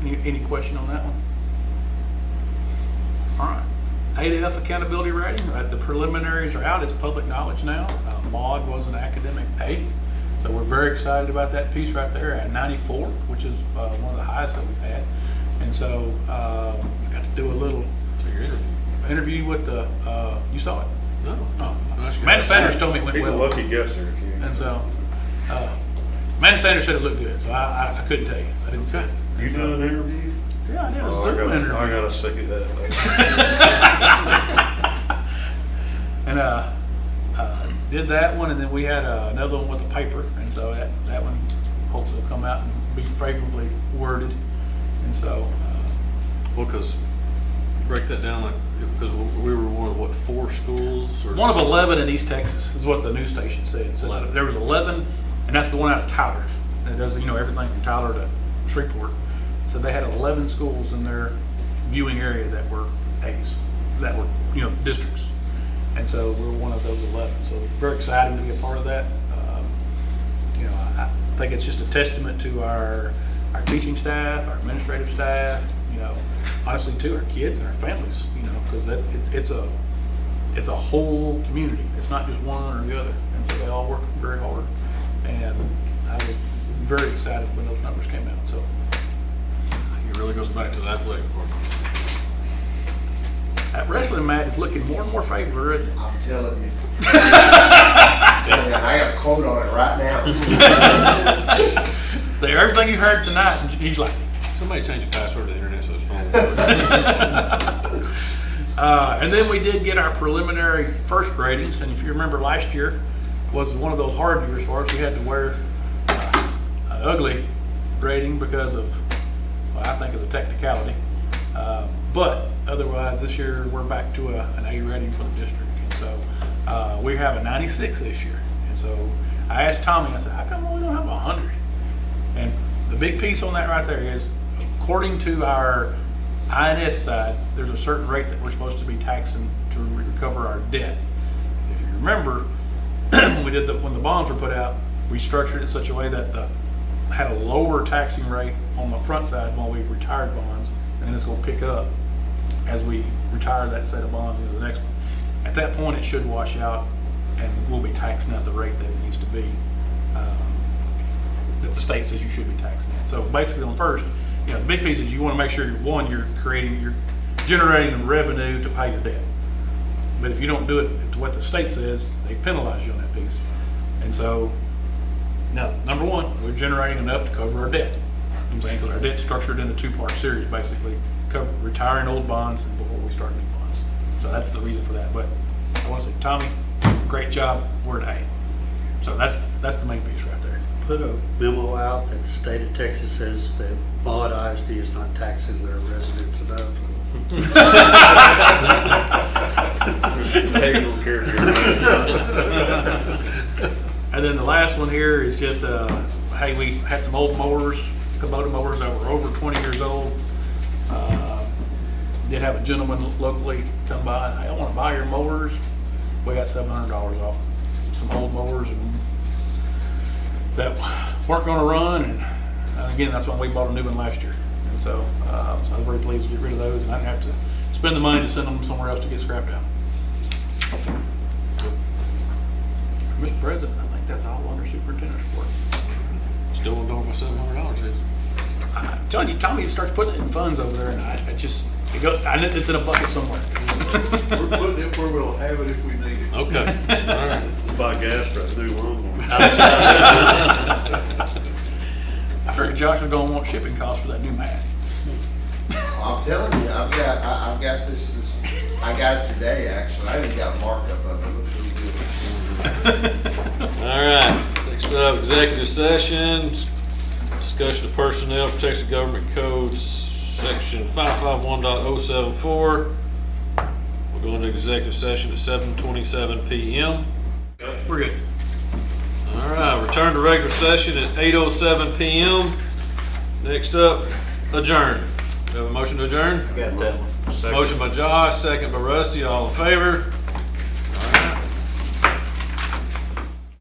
C: Any question on that one? All right. 8F accountability rating. The preliminaries are out. It's public knowledge now. Maud was an academic A, so we're very excited about that piece right there at 94, which is one of the highest that we've had. And so we got to do a little interview with you saw it?
A: No.
C: Oh. Amanda Sanders told me it went
G: He's
C: well.
G: a lucky guesser. If you
C: And so Amanda Sanders said it looked good, so I couldn't tell you. I didn't say it.
G: You did an interview?
C: Yeah, I did a
G: Oh,
C: Zoom interview.
G: I gotta second that.
C: And did that one, and then we had another one with the paper, and so that one hopefully will come out and be favorably worded. And so,
A: Well, because break that down because we were one of 4 schools? Or
C: one of 11 in East Texas is what the news station said. So
A: 11.
C: there was 11, and that's the one out of Tyler. And it does everything from Tyler to Shreveport. So they had 11 schools in their viewing area that were A's, that were districts. And so we're one of those 11. So very exciting to be a part of that. I think it's just a testament to our teaching staff, our administrative staff, honestly to our kids and our families, because it's a whole community. It's not just one or the other. And so they all work very hard. And I was very excited when those numbers came out. So
A: it really goes back to the athletic department.
C: that wrestling mat is looking more and more favorable, isn't it?
J: I'm telling you. I got a quote on it right now.
C: So everything you heard tonight, he's like,
A: Somebody change the password to the internet so his phone works.
C: and then we did get our preliminary first ratings, and if you remember last year was one of those hard years for us. We had to wear an ugly rating because of, I think of the technicality. But otherwise, this year we're back to an A rating for the district. And so we have a 96 this year. And so I asked Tommy, I said, how come we don't have 100? And the big piece on that right there is, according to our INS side, there's a certain rate that we're supposed to be taxing to recover our debt. If you remember, when the bonds were put out, restructured it in such a way that had a lower taxing rate on the front side while we retired bonds, and then it's gonna pick up as we retire that set of bonds into the next one. At that point, it should wash out, and we'll be taxing at the rate that it needs to be, that the state says you should be taxing at. So basically, on first, the big piece is you want to make sure, one, you're generating the revenue to pay your debt. But if you don't do it to what the state says, they penalize you on that piece. And so, now, number one, we're generating enough to cover our debt. I'm saying, because our debt's structured in a two-part series, basically, retiring old bonds and before we start new bonds. So that's the reason for that. But I want to say, Tommy, great job. We're at A. So that's the main piece right there.
B: Put a memo out that the state of Texas says that Maud ISD is not taxing their residents enough.
I: They don't care if
C: And then the last one here is just, hey, we had some old mowers, Kubota mowers that were over 20 years old. Did have a gentleman locally come by, hey, I want to buy your mowers. We got $700 off some old mowers that weren't going to run. And again, that's why we bought a new one last year. And so, I was very pleased to get rid of those, and I didn't have to spend the money to send them somewhere else to get scrapped out. Mr. President, I think that's all under superintendent's report.
A: Still won't know what my $700 is.
C: I'm telling you, Tommy starts putting it in funds over there, and it's in a bucket somewhere.
D: We're putting it where we'll have it if we need it.
A: Okay, all right.
I: buy gas for a new lawnmower.
C: I figured Josh was gonna want shipping costs for that new mat.
J: I'm telling you, I've got this, I got it today, actually. I even got a markup of it. It looks really good.
A: All right, next up, executive session, discussion of personnel, protects the government codes, section 551.074. We'll go into executive session at 7:27 p.m.
C: We're good.
A: All right, return to regular session at 8:07 p.m. Next up, adjourn. Do we have a motion to adjourn?
E: Got that one.
A: Motion by Josh, second by Rusty, all in favor?